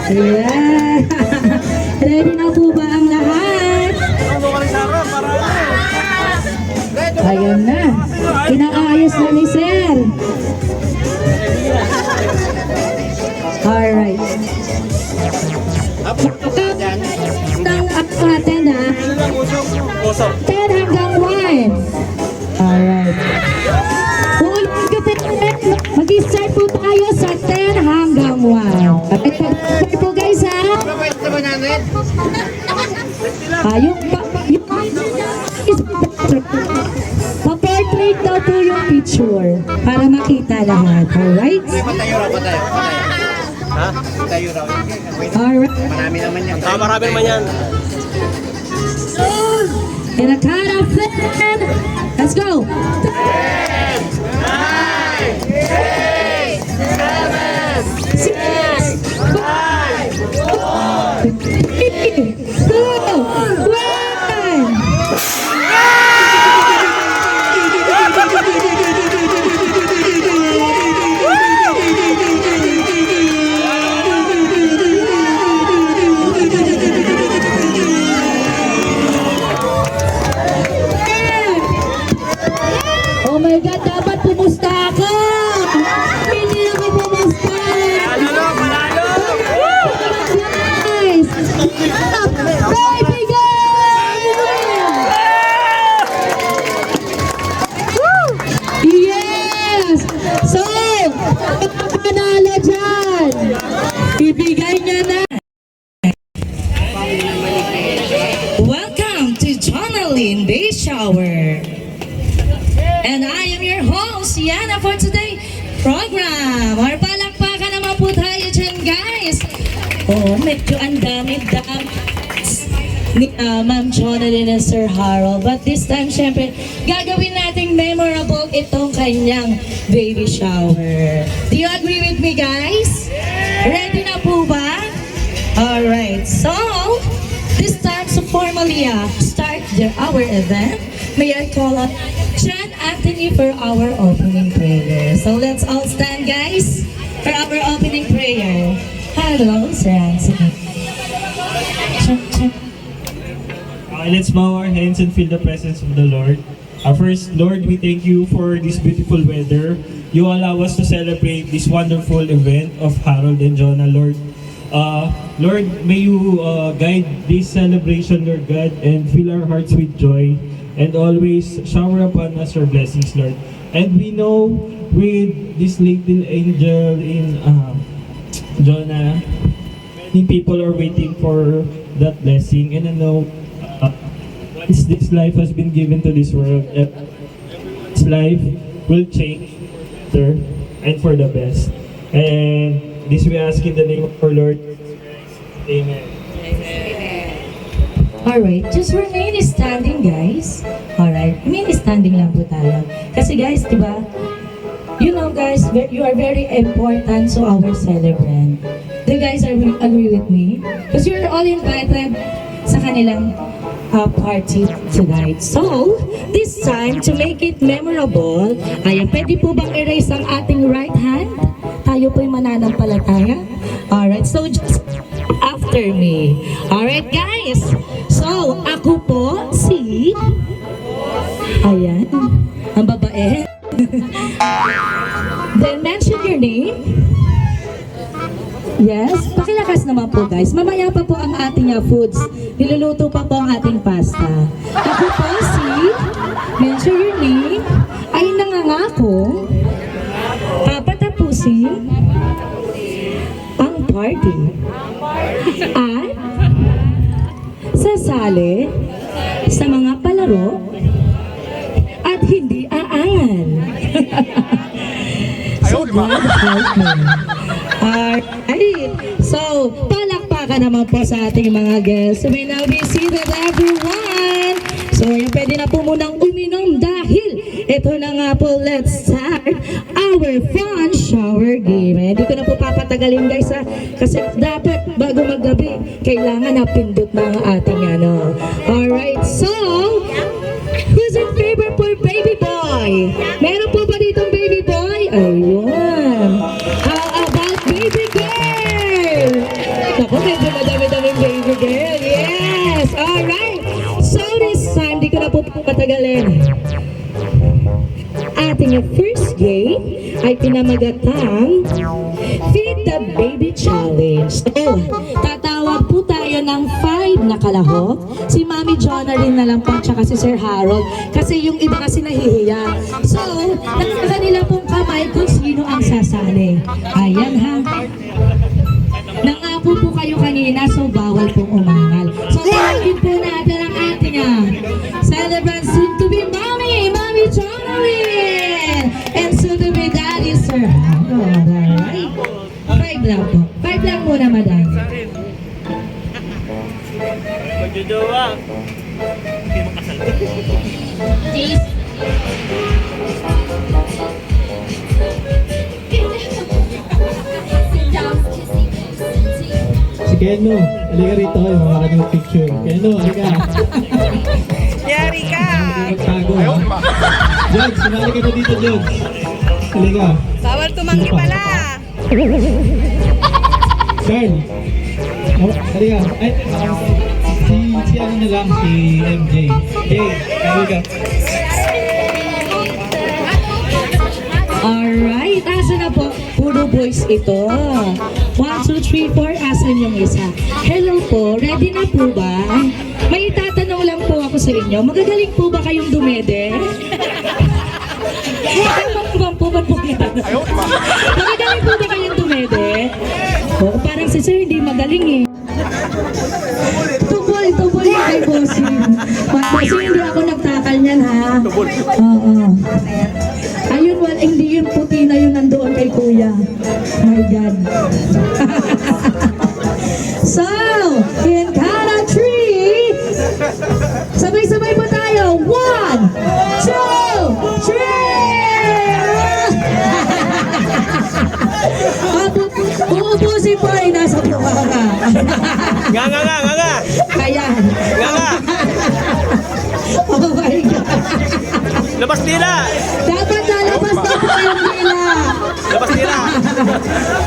Ayan. Ready na po ba ang lahat? Ayan na. Inaayos na ni Sir. Alright. Ang natin ha. 10 hanggang 1. Alright. Mag-start po tayo sa 10 hanggang 1. Pag-start po guys ha. Yung pa-portrait daw po yung picture para makita lahat. Alright? Patayo raw. Ha? Patayo raw. Alright. Marami naman yan. Marami naman yan. In a kind of plan. Let's go. 10, 9, 8, 7, 6, 5, 4, 3, 2, 1. Oh my God, dapat pumusta ako! Hindi ako pumusta! Guys! Baby girl! Yes! So, panalo dyan! Ibigay niya na! Welcome to Jonalyn Day Shower! And I am your host, Yana, for today program. Or palakpakan naman po tayo dyan, guys. Oh, medyo ang dami-dami ni Ma'am Jonalyn and Sir Harold. But this time, syempre, gagawin nating memorable itong kanyang baby shower. Do you agree with me, guys? Ready na po ba? Alright, so, this time to formally start our event, may I call up John Anthony for our opening prayer. So let's all stand, guys, for our opening prayer. Hello, Sir Anthony. Let's bow our hands and feel the presence of the Lord. First, Lord, we thank you for this beautiful weather. You allow us to celebrate this wonderful event of Harold and Jonah, Lord. Lord, may you guide this celebration, Lord God, and fill our hearts with joy, and always shower upon us your blessings, Lord. And we know with this little angel in Jonah, many people are waiting for that blessing. And I know once this life has been given to this world, this life will change better and for the best. And this we ask in the name of our Lord. Amen. Alright, just remain standing, guys. Alright, remain standing lang po tayo. Kasi guys, di ba? You know guys, you are very important to our celebrant. Do you guys agree with me? Because you're all invited sa kanilang party tonight. So, this time, to make it memorable, ayan, pwede po bang erase ang ating right hand? Tayo po'y mananampalataya. Alright, so just after me. Alright guys, so ako po si... Ayan, ang babae. Then mention your name. Yes, pakilakas naman po guys. Mamaya pa po ang ating foods. Niluluto pa po ang ating pasta. Ako po si... Mention your name. Ay nangangako. Papatapusin ang party. At sasali sa mga palaro at hindi aangan. So God help me. Alright. So, palakpakan naman po sa ating mga guests. So, may now be seated everyone. So, yung pwede na po munang uminom dahil ito na nga po, let's start our fun shower game. Hindi ko na po papatagalin guys ha, kasi dapat bago maggabi, kailangan na pindot na ang ating ano. Alright, so, who's in favor for baby boy? Meron po ba ditong baby boy? Ayun. How about baby girl? Naku, medyo madami-daming baby girl. Yes! Alright! So this time, di ko na po patagalin. Ating first game ay pinamagatang Feed the Baby Challenge. So, tatawag po tayo ng 5 na kalahok. Si Mami Jonalyn na lang po, tsaka si Sir Harold. Kasi yung iba kasi nahihiya. So, nakakanila pong kamay kung sino ang sasali. Ayan ha. Nangapo po kayo kanina, so bawal pong umangal. So, tawagin po natin ang ating celebrant soon to be Mami Jonalyn! And soon to be Daddy Sir Harold. Alright? 5 lang po. 5 lang muna, madam. Magjojowa. Si Keno, halika rito kayo, mga kanyang picture. Keno, halika. Yari ka! Magtago ha. Judge, sumali ka na dito, Judge. Halika. Bawal tumanggi pala! Carl. Oh, halika. Ay, si ano na lang, si MJ. Jay, halika. Alright, asa na po? Puro boys ito. 1, 2, 3, 4, asan yung isa? Hello po, ready na po ba? May itatanong lang po ako sa inyo. Magagaling po ba kayong dumede? Magagaling po ba kayong dumede? Oo, parang si Sir hindi magaling eh. Tubol yung kay Bossing. Bossing, hindi ako nagtakal niyan ha. Oo. Ayun, hindi yun puti na yun nandoon kay Kuya. My God. So, in count of 3, sabay-sabay po tayo. 1, 2, 3! Uubusin po ay nasa bukaka. Nga. Ayan. Nga. Oh my God. Labas nila. Dapat lalabas na po yung nila. Labas nila.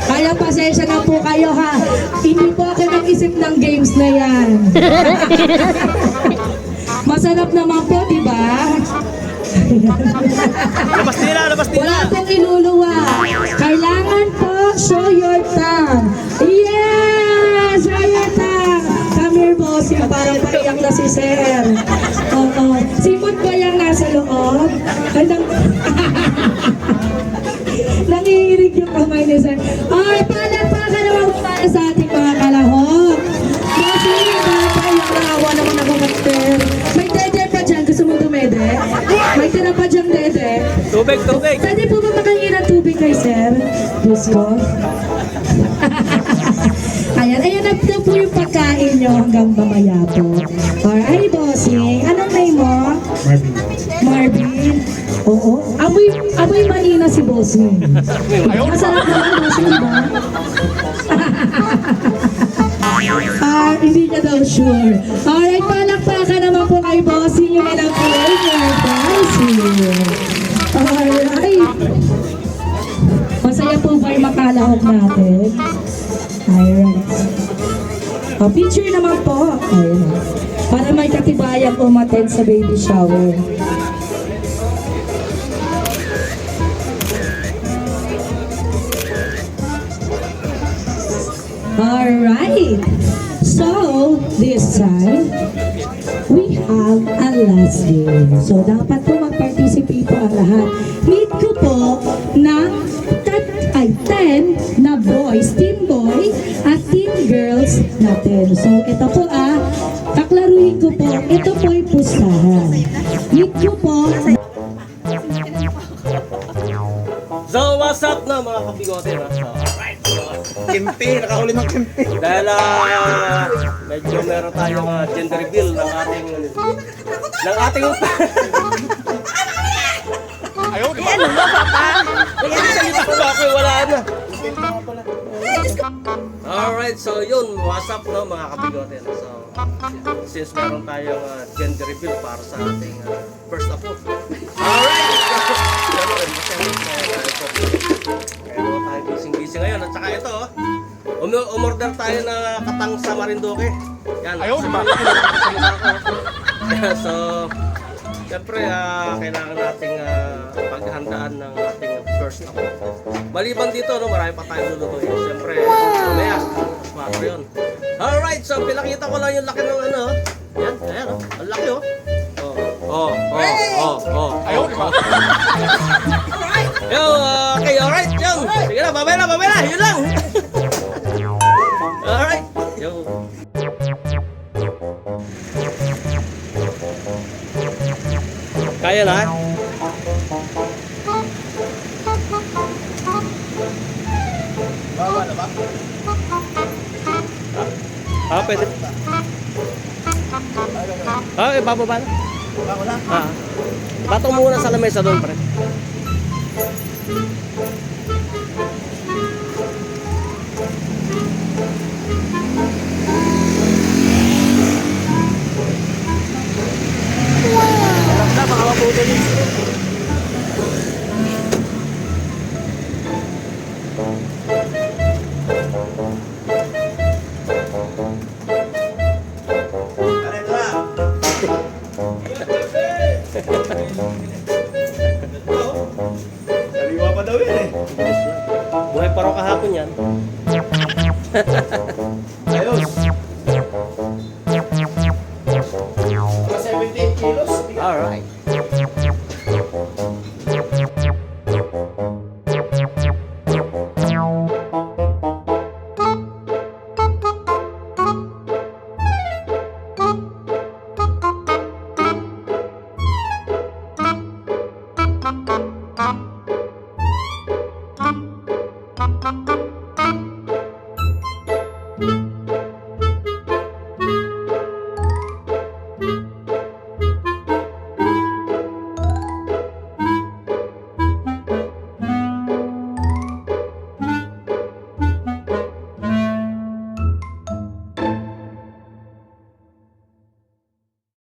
Kaya pasensya na po kayo ha. Hindi po ako nag-isip ng games na yan. Masarap naman po, di ba? Labas nila. Wala pong iluluwa. Kailangan po show your tongue. Yes! Show your tongue. Come here, boss. Yung parang paiyak na si Sir. Oo. Simot ba yung nasa loob? Nangihirig yung kamay ni Sir. Ay, palagpakan naman po para sa ating mga kalahok. Kasi, paiyak na awa naman ako, Master. May dede pa dyan. Gusto mong dumede? May tira pa dyan, dede. Tubig. Pwede po ba makahingi ng tubig kay Sir? Gusto? Ayan na po yung pagkain nyo hanggang mamaya po. Alright, bossing. Anong name mo? Marvin. Oo. Amoy manina si bossing. Masarap naman, bossing, diba? Hindi niya daw sure. Alright, palakpakan naman po kay bossing yung ilang flavor. Bossing. Alright. Masaya po ba yung makalahok natin? Alright. Picture naman po. Ayun. Para may katibayan umattend sa baby shower. Alright. So, this time, we have a last game. So, dapat po mag-participate po ang lahat. Need ko po ng 10 na boys, team boy at team girls natin. So, ito po taklaruhin ko po, ito po ay pustahan. Need ko po. So, what's up na mga kabigote na? So, alright. Kimpi, nakahuli ng kimpi. Dahil medyo meron tayong gender reveal ng ating Ayaw, di ba? salita ko ako wala na. Alright, so yun, what's up no mga kabigote. So, since meron tayong gender reveal para sa ating first apo. Alright! Kaya tayo busy ngayon. At saka ito, Umorder tayo na katang sa Marinduque. Yan. Ayaw, di ba? So, siyempre, kailangan nating paghandaan ng ating first apo. Maliban dito, no, marami pa tayong lulutuin. Siyempre, mamaya, smart yun. Alright, so pinakita ko lang yung laki ng ano. Yan, ayan, oh. Ang laki, oh. Ayaw, di ba? Yo, okay, alright, yo. Sige na, babay na, yun lang. Alright, yo. Kaya na? Baba na ba? Pwede. Bababa na. Baba na? Patong muna sa lamesa doon, pre. Baka mabuto din. Ito na. Sariwa pa daw yan eh. Buhay pa raw kahapon yan. Ayos. Mga 78 kilos. Alright.